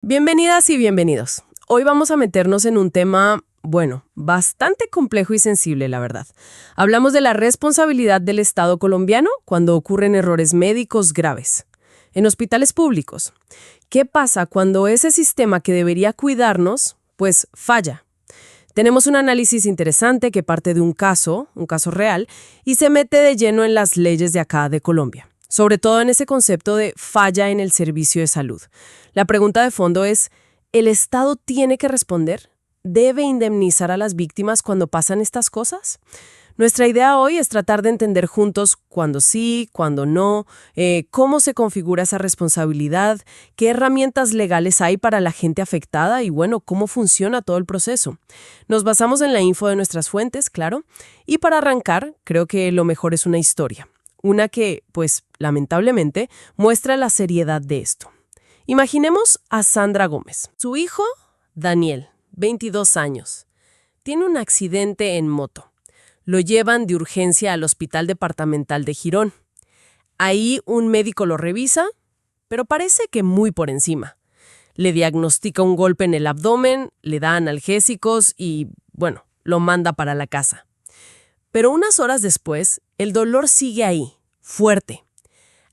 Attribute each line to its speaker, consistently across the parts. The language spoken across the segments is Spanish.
Speaker 1: Bienvenidas y bienvenidos. Hoy vamos a meternos en un tema, bueno, bastante complejo y sensible, la verdad. Hablamos de la responsabilidad del Estado colombiano cuando ocurren errores médicos graves en hospitales públicos. ¿Qué pasa cuando ese sistema que debería cuidarnos, pues falla? Tenemos un análisis interesante que parte de un caso real, y se mete de lleno en las leyes de acá de Colombia. Sobre todo en ese concepto de falla en el servicio de salud. La pregunta de fondo es, ¿el Estado tiene que responder? ¿Debe indemnizar a las víctimas cuando pasan estas cosas? Nuestra idea hoy es tratar de entender juntos cuándo sí, cuándo no, cómo se configura esa responsabilidad, qué herramientas legales hay para la gente afectada y, bueno, cómo funciona todo el proceso. Nos basamos en la info de nuestras fuentes, claro, y para arrancar, creo que lo mejor es una historia. Una que, pues, lamentablemente, muestra la seriedad de esto. Imaginemos a Sandra Gómez. Su hijo, Daniel, 22 años, tiene un accidente en moto. Lo llevan de urgencia al Hospital Departamental de Girón. Ahí un médico lo revisa, pero parece que muy por encima. Le diagnostica un golpe en el abdomen, le da analgésicos y, bueno, lo manda para la casa. Pero unas horas después, el dolor sigue ahí, fuerte.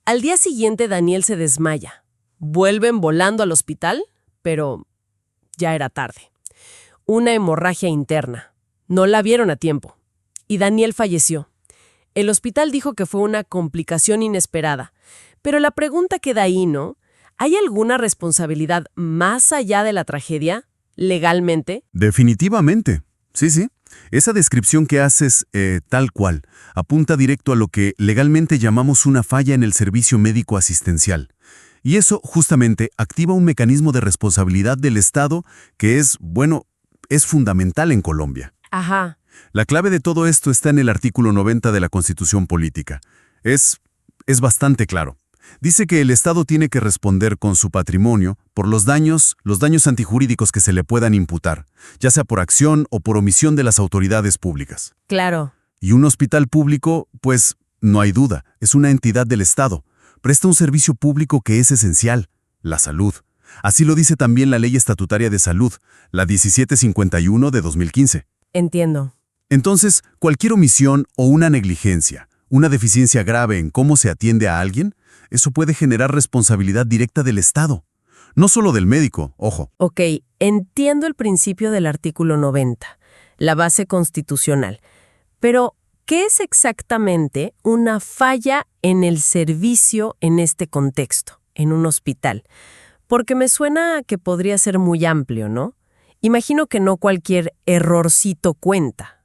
Speaker 1: Al día siguiente, Daniel se desmaya. Vuelven volando al hospital, pero ya era tarde. Una hemorragia interna. No la vieron a tiempo. Y Daniel falleció. El hospital dijo que fue una complicación inesperada. Pero la pregunta queda ahí, ¿no? ¿Hay alguna responsabilidad más allá de la tragedia, legalmente?
Speaker 2: Definitivamente. Sí. Esa descripción que haces, tal cual, apunta directo a lo que legalmente llamamos una falla en el servicio médico asistencial. Y eso, justamente, activa un mecanismo de responsabilidad del Estado que es fundamental en Colombia.
Speaker 1: Ajá.
Speaker 2: La clave de todo esto está en el artículo 90 de la Constitución Política. Es bastante claro. Dice que el Estado tiene que responder con su patrimonio por los daños antijurídicos que se le puedan imputar, ya sea por acción o por omisión de las autoridades públicas.
Speaker 1: Claro.
Speaker 2: Y un hospital público, pues, no hay duda, es una entidad del Estado. Presta un servicio público que es esencial, la salud. Así lo dice también la Ley Estatutaria de Salud, la 1751 de 2015.
Speaker 1: Entiendo.
Speaker 2: Entonces, cualquier omisión o una negligencia, una deficiencia grave en cómo se atiende a alguien, eso puede generar responsabilidad directa del Estado. No solo del médico, ojo.
Speaker 1: Ok, entiendo el principio del artículo 90, la base constitucional. Pero, ¿qué es exactamente una falla en el servicio en este contexto, en un hospital? Porque me suena a que podría ser muy amplio, ¿no? Imagino que no cualquier errorcito cuenta.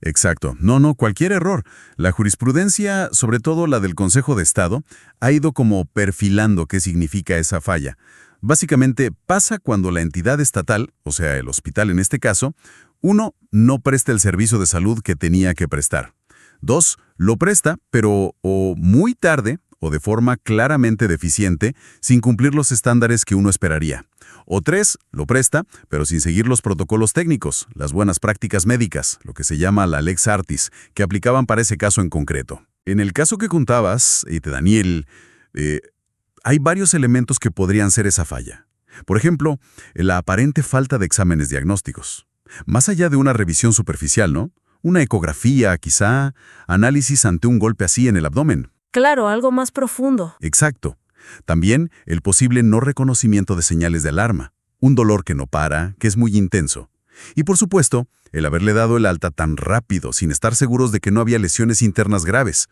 Speaker 2: Exacto. No, cualquier error. La jurisprudencia, sobre todo la del Consejo de Estado, ha ido como perfilando qué significa esa falla. Básicamente, pasa cuando la entidad estatal, o sea, el hospital en este caso, 1, no presta el servicio de salud que tenía que prestar. 2, lo presta, pero o muy tarde o de forma claramente deficiente, sin cumplir los estándares que uno esperaría. O 3, lo presta, pero sin seguir los protocolos técnicos, las buenas prácticas médicas, lo que se llama la Lex Artis, que aplicaban para ese caso en concreto. En el caso que contabas, de Daniel, hay varios elementos que podrían ser esa falla. Por ejemplo, la aparente falta de exámenes diagnósticos. Más allá de una revisión superficial, ¿no? Una ecografía, quizá, análisis ante un golpe así en el abdomen.
Speaker 1: Claro, algo más profundo.
Speaker 2: Exacto. También el posible no reconocimiento de señales de alarma, un dolor que no para, que es muy intenso. Y por supuesto, el haberle dado el alta tan rápido sin estar seguros de que no había lesiones internas graves.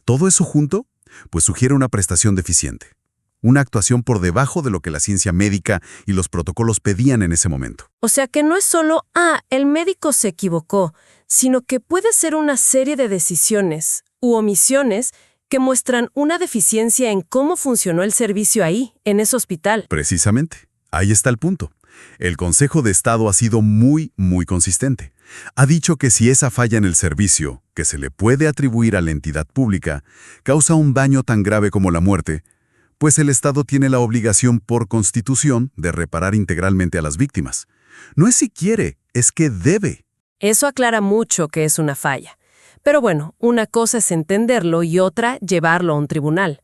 Speaker 2: Todo eso junto, pues sugiere una prestación deficiente. Una actuación por debajo de lo que la ciencia médica y los protocolos pedían en ese momento.
Speaker 1: O sea que no es solo, el médico se equivocó, sino que puede ser una serie de decisiones u omisiones que muestran una deficiencia en cómo funcionó el servicio ahí, en ese hospital.
Speaker 2: Precisamente. Ahí está el punto. El Consejo de Estado ha sido muy consistente. Ha dicho que si esa falla en el servicio, que se le puede atribuir a la entidad pública, causa un daño tan grave como la muerte, pues el Estado tiene la obligación por Constitución de reparar integralmente a las víctimas. No es si quiere, es que debe.
Speaker 1: Eso aclara mucho que es una falla. Pero bueno, una cosa es entenderlo y otra llevarlo a un tribunal.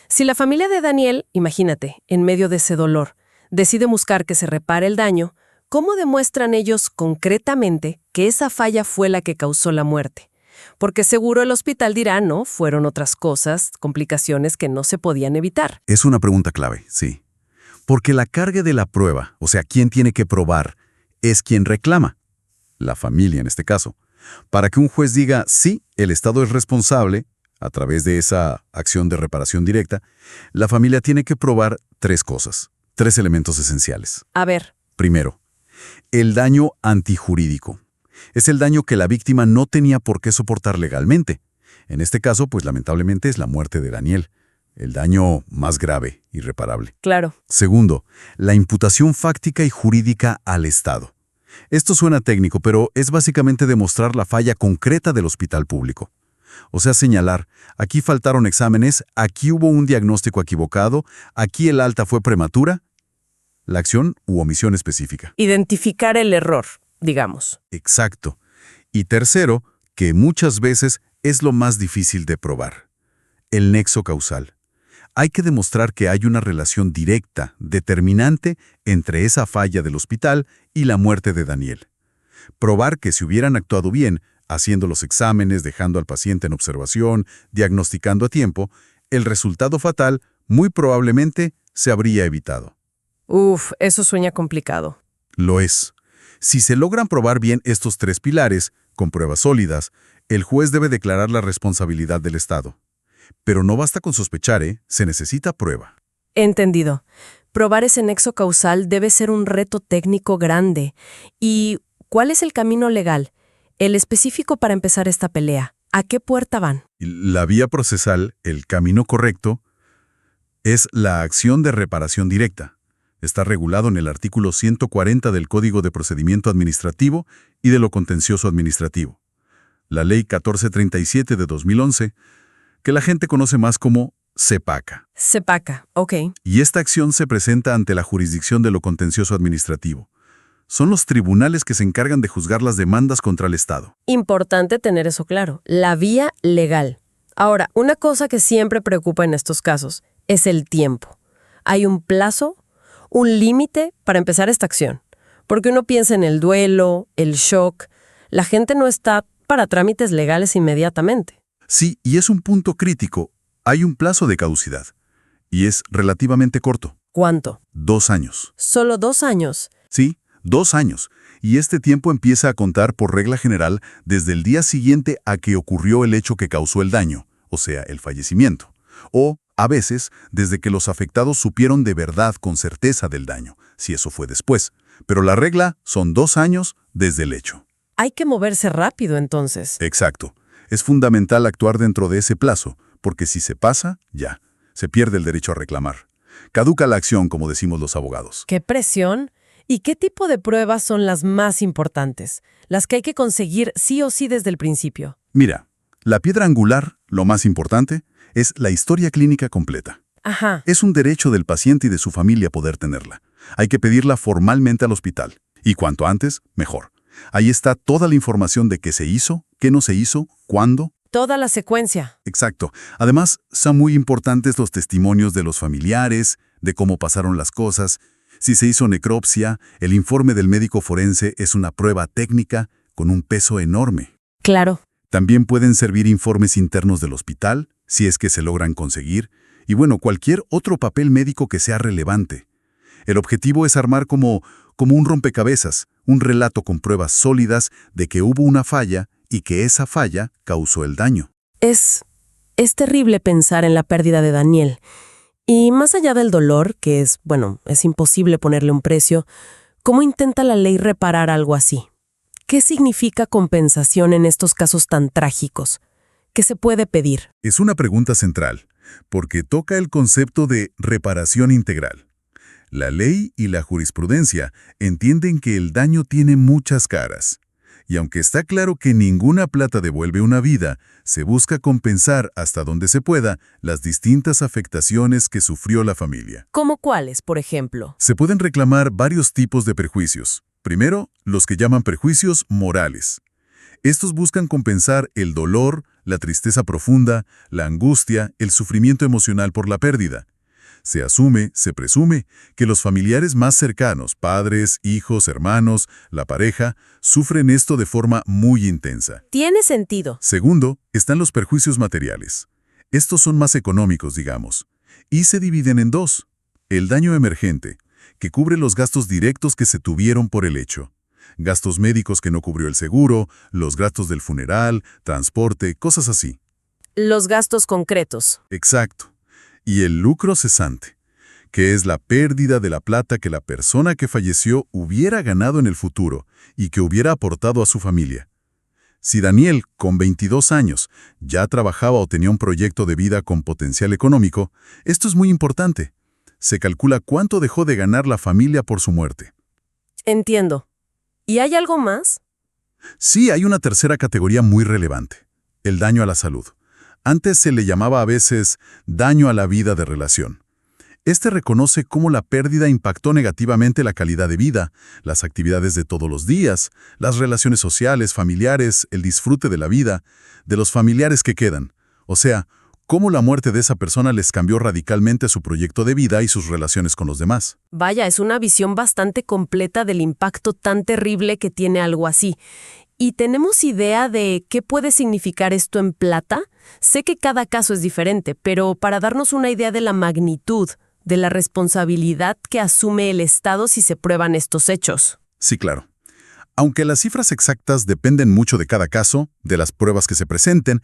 Speaker 1: Si la familia de Daniel, imagínate, en medio de ese dolor, decide buscar que se repare el daño, ¿cómo demuestran ellos concretamente que esa falla fue la que causó la muerte? Porque seguro el hospital dirá, no, fueron otras cosas, complicaciones que no se podían evitar.
Speaker 2: Es una pregunta clave, sí. Porque la carga de la prueba, o sea, quién tiene que probar, es quien reclama. La familia en este caso. Para que un juez diga, sí, el Estado es responsable, a través de esa acción de reparación directa, la familia tiene que probar tres cosas, tres elementos esenciales.
Speaker 1: A ver.
Speaker 2: Primero, el daño antijurídico. Es el daño que la víctima no tenía por qué soportar legalmente. En este caso, pues lamentablemente es la muerte de Daniel. El daño más grave, irreparable.
Speaker 1: Claro.
Speaker 2: Segundo, la imputación fáctica y jurídica al Estado. Esto suena técnico, pero es básicamente demostrar la falla concreta del hospital público. O sea, señalar, aquí faltaron exámenes, aquí hubo un diagnóstico equivocado, aquí el alta fue prematura. La acción u omisión específica.
Speaker 1: Identificar el error, digamos.
Speaker 2: Exacto. Y tercero, que muchas veces es lo más difícil de probar. El nexo causal. Hay que demostrar que hay una relación directa, determinante, entre esa falla del hospital y la muerte de Daniel. Probar que si hubieran actuado bien, haciendo los exámenes, dejando al paciente en observación, diagnosticando a tiempo, el resultado fatal muy probablemente se habría evitado.
Speaker 1: Uf, eso suena complicado.
Speaker 2: Lo es. Si se logran probar bien estos tres pilares, con pruebas sólidas, el juez debe declarar la responsabilidad del Estado. Pero no basta con sospechar, se necesita prueba.
Speaker 1: Entendido. Probar ese nexo causal debe ser un reto técnico grande. ¿Y cuál es el camino legal? El específico para empezar esta pelea. ¿A qué puerta van?
Speaker 2: La vía procesal, el camino correcto, es la acción de reparación directa. Está regulado en el artículo 140 del Código de Procedimiento Administrativo y de lo Contencioso Administrativo. La Ley 1437 de 2011, que la gente conoce más como CEPACA.
Speaker 1: CEPACA, ok.
Speaker 2: Y esta acción se presenta ante la jurisdicción de lo Contencioso Administrativo. Son los tribunales que se encargan de juzgar las demandas contra el Estado.
Speaker 1: Importante tener eso claro. La vía legal. Ahora, una cosa que siempre preocupa en estos casos es el tiempo. ¿Hay un plazo? ¿Un límite para empezar esta acción? Porque uno piensa en el duelo, el shock. La gente no está para trámites legales inmediatamente.
Speaker 2: Sí, y es un punto crítico. Hay un plazo de caducidad. Y es relativamente corto.
Speaker 1: ¿Cuánto?
Speaker 2: 2 años.
Speaker 1: ¿Solo 2 años?
Speaker 2: Sí, 2 años. Y este tiempo empieza a contar por regla general desde el día siguiente a que ocurrió el hecho que causó el daño, o sea, el fallecimiento. O, a veces, desde que los afectados supieron de verdad con certeza del daño, si eso fue después. Pero la regla son 2 años desde el hecho.
Speaker 1: Hay que moverse rápido, entonces.
Speaker 2: Exacto. Es fundamental actuar dentro de ese plazo, porque si se pasa, ya, se pierde el derecho a reclamar. Caduca la acción, como decimos los abogados.
Speaker 1: ¡Qué presión! ¿Y qué tipo de pruebas son las más importantes? Las que hay que conseguir sí o sí desde el principio.
Speaker 2: Mira, la piedra angular, lo más importante, es la historia clínica completa.
Speaker 1: Ajá.
Speaker 2: Es un derecho del paciente y de su familia poder tenerla. Hay que pedirla formalmente al hospital. Y cuanto antes, mejor. Ahí está toda la información de qué se hizo, qué no se hizo, cuándo.
Speaker 1: Toda la secuencia.
Speaker 2: Exacto. Además, son muy importantes los testimonios de los familiares, de cómo pasaron las cosas. Si se hizo necropsia, el informe del médico forense es una prueba técnica con un peso enorme.
Speaker 1: Claro.
Speaker 2: También pueden servir informes internos del hospital, si es que se logran conseguir, y bueno, cualquier otro papel médico que sea relevante. El objetivo es armar como un rompecabezas, un relato con pruebas sólidas de que hubo una falla y que esa falla causó el daño.
Speaker 1: Es terrible pensar en la pérdida de Daniel. Y más allá del dolor, que es imposible ponerle un precio, ¿cómo intenta la ley reparar algo así? ¿Qué significa compensación en estos casos tan trágicos? ¿Qué se puede pedir?
Speaker 2: Es una pregunta central, porque toca el concepto de reparación integral. La ley y la jurisprudencia entienden que el daño tiene muchas caras. Y aunque está claro que ninguna plata devuelve una vida, se busca compensar hasta donde se pueda las distintas afectaciones que sufrió la familia.
Speaker 1: ¿Cómo cuáles, por ejemplo?
Speaker 2: Se pueden reclamar varios tipos de perjuicios. Primero, los que llaman perjuicios morales. Estos buscan compensar el dolor, la tristeza profunda, la angustia, el sufrimiento emocional por la pérdida. Se asume, se presume, que los familiares más cercanos, padres, hijos, hermanos, la pareja, sufren esto de forma muy intensa.
Speaker 1: Tiene sentido.
Speaker 2: Segundo, están los perjuicios materiales. Estos son más económicos, digamos, y se dividen en dos. El daño emergente, que cubre los gastos directos que se tuvieron por el hecho. Gastos médicos que no cubrió el seguro, los gastos del funeral, transporte, cosas así.
Speaker 1: Los gastos concretos.
Speaker 2: Exacto. Y el lucro cesante, que es la pérdida de la plata que la persona que falleció hubiera ganado en el futuro y que hubiera aportado a su familia. Si Daniel, con 22 años, ya trabajaba o tenía un proyecto de vida con potencial económico, esto es muy importante. Se calcula cuánto dejó de ganar la familia por su muerte.
Speaker 1: Entiendo. ¿Y hay algo más?
Speaker 2: Sí, hay una tercera categoría muy relevante, el daño a la salud. Antes se le llamaba a veces daño a la vida de relación. Este reconoce cómo la pérdida impactó negativamente la calidad de vida, las actividades de todos los días, las relaciones sociales, familiares, el disfrute de la vida, de los familiares que quedan. O sea, cómo la muerte de esa persona les cambió radicalmente su proyecto de vida y sus relaciones con los demás.
Speaker 1: Vaya, es una visión bastante completa del impacto tan terrible que tiene algo así. ¿Y tenemos idea de qué puede significar esto en plata? Sé que cada caso es diferente, pero para darnos una idea de la magnitud, de la responsabilidad que asume el Estado si se prueban estos hechos.
Speaker 2: Sí, claro. Aunque las cifras exactas dependen mucho de cada caso, de las pruebas que se presenten,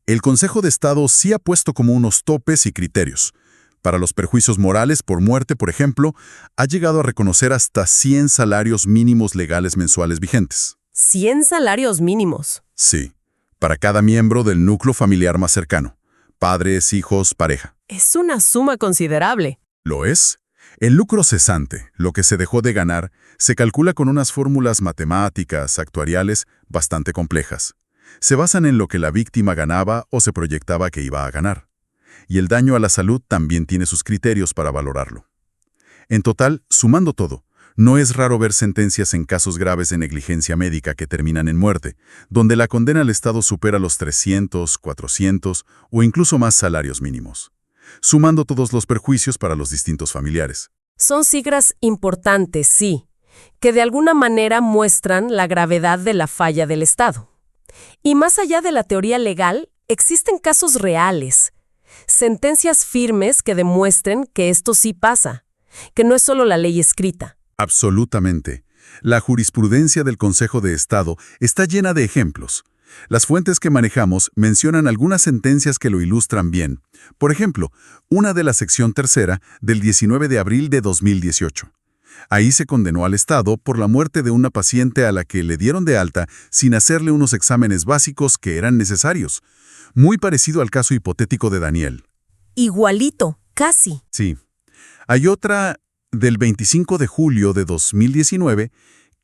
Speaker 2: el Consejo de Estado sí ha puesto como unos topes y criterios. Para los perjuicios morales por muerte, por ejemplo, ha llegado a reconocer hasta 100 salarios mínimos legales mensuales vigentes.
Speaker 1: 100 salarios mínimos.
Speaker 2: Sí, para cada miembro del núcleo familiar más cercano. Padres, hijos, pareja.
Speaker 1: Es una suma considerable.
Speaker 2: ¿Lo es? El lucro cesante, lo que se dejó de ganar, se calcula con unas fórmulas matemáticas, actuariales, bastante complejas. Se basan en lo que la víctima ganaba o se proyectaba que iba a ganar. Y el daño a la salud también tiene sus criterios para valorarlo. En total, sumando todo, no es raro ver sentencias en casos graves de negligencia médica que terminan en muerte, donde la condena al Estado supera los 300, 400 o incluso más salarios mínimos, sumando todos los perjuicios para los distintos familiares.
Speaker 1: Son cifras importantes, sí, que de alguna manera muestran la gravedad de la falla del Estado. Y más allá de la teoría legal, existen casos reales, sentencias firmes que demuestren que esto sí pasa, que no es solo la ley escrita.
Speaker 2: Absolutamente. La jurisprudencia del Consejo de Estado está llena de ejemplos. Las fuentes que manejamos mencionan algunas sentencias que lo ilustran bien. Por ejemplo, una de la sección tercera del 19 de abril de 2018. Ahí se condenó al Estado por la muerte de una paciente a la que le dieron de alta sin hacerle unos exámenes básicos que eran necesarios. Muy parecido al caso hipotético de Daniel.
Speaker 1: Igualito, casi.
Speaker 2: Sí. Hay otra del 25 de julio de 2019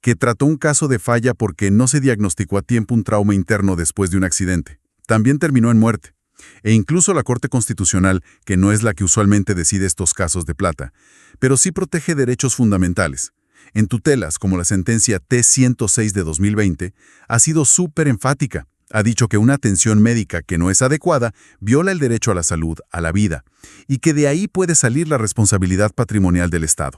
Speaker 2: que trató un caso de falla porque no se diagnosticó a tiempo un trauma interno después de un accidente. También terminó en muerte. E incluso la Corte Constitucional, que no es la que usualmente decide estos casos de plata, pero sí protege derechos fundamentales. En tutelas, como la sentencia T-106 de 2020, ha sido súper enfática. Ha dicho que una atención médica que no es adecuada viola el derecho a la salud, a la vida, y que de ahí puede salir la responsabilidad patrimonial del Estado.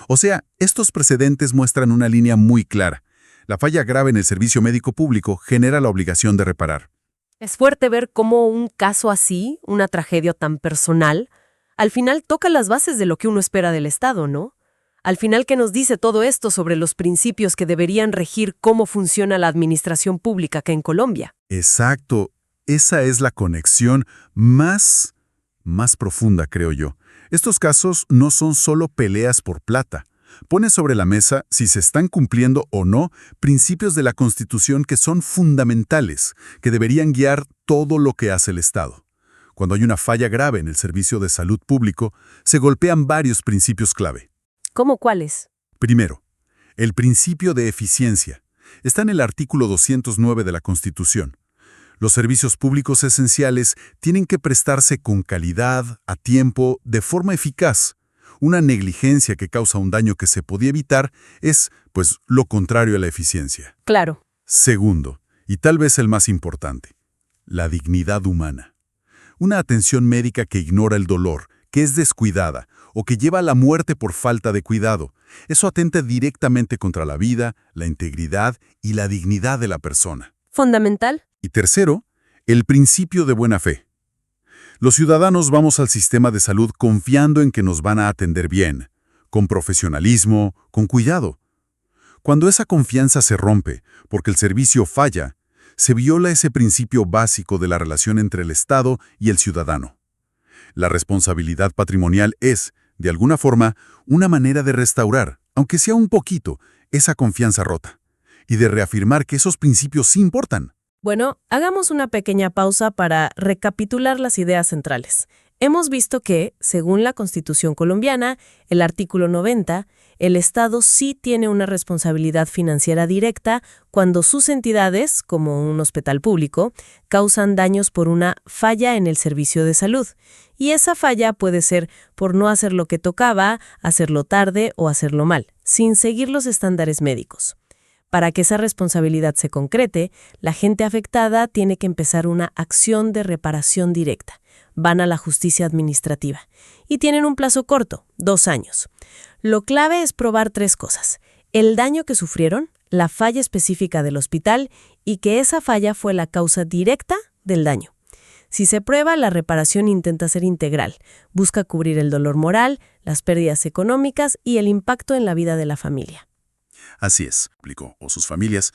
Speaker 2: O sea, estos precedentes muestran una línea muy clara. La falla grave en el servicio médico público genera la obligación de reparar.
Speaker 1: Es fuerte ver cómo un caso así, una tragedia tan personal, al final toca las bases de lo que uno espera del Estado, ¿no? Al final, ¿qué nos dice todo esto sobre los principios que deberían regir cómo funciona la administración pública acá en Colombia?
Speaker 2: Exacto. Esa es la conexión más profunda, creo yo. Estos casos no son solo peleas por plata. Pone sobre la mesa si se están cumpliendo o no principios de la Constitución que son fundamentales, que deberían guiar todo lo que hace el Estado. Cuando hay una falla grave en el servicio de salud público, se golpean varios principios clave.
Speaker 1: ¿Cómo cuáles?
Speaker 2: Primero, el principio de eficiencia. Está en el artículo 209 de la Constitución. Los servicios públicos esenciales tienen que prestarse con calidad, a tiempo, de forma eficaz. Una negligencia que causa un daño que se podía evitar es, pues, lo contrario a la eficiencia.
Speaker 1: Claro.
Speaker 2: Segundo, y tal vez el más importante, la dignidad humana. Una atención médica que ignora el dolor, que es descuidada o que lleva a la muerte por falta de cuidado. Eso atenta directamente contra la vida, la integridad y la dignidad de la persona.
Speaker 1: Fundamental.
Speaker 2: Y tercero, el principio de buena fe. Los ciudadanos vamos al sistema de salud confiando en que nos van a atender bien, con profesionalismo, con cuidado. Cuando esa confianza se rompe porque el servicio falla, se viola ese principio básico de la relación entre el Estado y el ciudadano. La responsabilidad patrimonial es, de alguna forma, una manera de restaurar, aunque sea un poquito, esa confianza rota, y de reafirmar que esos principios sí importan.
Speaker 1: Bueno, hagamos una pequeña pausa para recapitular las ideas centrales. Hemos visto que, según la Constitución colombiana, el artículo 90, el Estado sí tiene una responsabilidad financiera directa cuando sus entidades, como un hospital público, causan daños por una falla en el servicio de salud. Y esa falla puede ser por no hacer lo que tocaba, hacerlo tarde o hacerlo mal, sin seguir los estándares médicos. Para que esa responsabilidad se concrete, la gente afectada tiene que empezar una acción de reparación directa. Van a la justicia administrativa y tienen un plazo corto, 2 años. Lo clave es probar 3 cosas: el daño que sufrieron, la falla específica del hospital y que esa falla fue la causa directa del daño. Si se prueba, la reparación intenta ser integral, busca cubrir el dolor moral, las pérdidas económicas y el impacto en la vida de la familia.
Speaker 2: Así es, explicó, o sus familias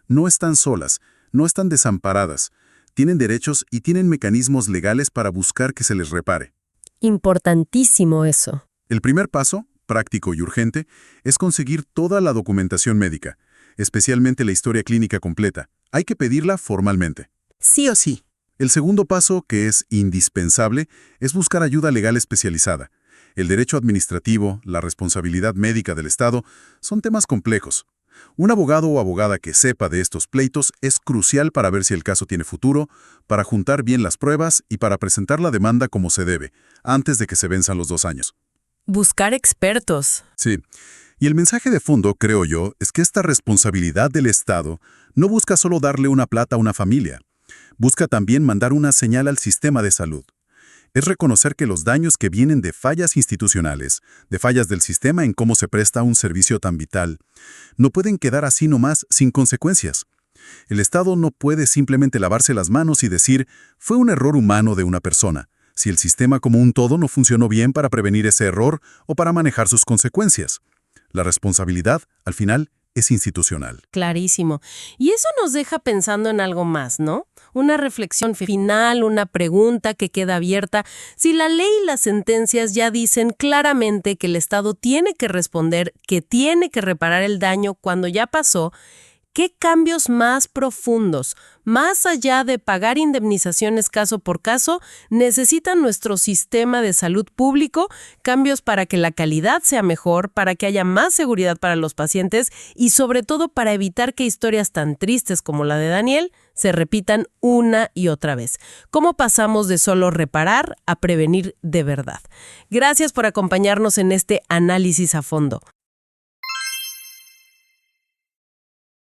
Speaker 2: no están solas, no están desamparadas, tienen derechos y tienen mecanismos legales para buscar que se les repare.
Speaker 1: Importantísimo eso.
Speaker 2: El primer paso, práctico y urgente, es conseguir toda la documentación médica, especialmente la historia clínica completa. Hay que pedirla formalmente.
Speaker 1: Sí o sí.
Speaker 2: El segundo paso, que es indispensable, es buscar ayuda legal especializada. El derecho administrativo, la responsabilidad médica del Estado, son temas complejos. Un abogado o abogada que sepa de estos pleitos es crucial para ver si el caso tiene futuro, para juntar bien las pruebas y para presentar la demanda como se debe, antes de que se venzan los 2 años.
Speaker 1: Buscar expertos.
Speaker 2: Sí. Y el mensaje de fondo, creo yo, es que esta responsabilidad del Estado no busca solo darle una plata a una familia. Busca también mandar una señal al sistema de salud. Es reconocer que los daños que vienen de fallas institucionales, de fallas del sistema en cómo se presta un servicio tan vital, no pueden quedar así nomás sin consecuencias. El Estado no puede simplemente lavarse las manos y decir, fue un error humano de una persona, si el sistema como un todo no funcionó bien para prevenir ese error o para manejar sus consecuencias. La responsabilidad, al final, es institucional.
Speaker 1: Clarísimo. Y eso nos deja pensando en algo más, ¿no? Una reflexión final, una pregunta que queda abierta. Si la ley y las sentencias ya dicen claramente que el Estado tiene que responder, que tiene que reparar el daño cuando ya pasó, ¿qué cambios más profundos, más allá de pagar indemnizaciones caso por caso, necesita nuestro sistema de salud público? Cambios para que la calidad sea mejor, para que haya más seguridad para los pacientes y sobre todo para evitar que historias tan tristes como la de Daniel se repitan una y otra vez. ¿Cómo pasamos de solo reparar a prevenir de verdad? Gracias por acompañarnos en este análisis a fondo.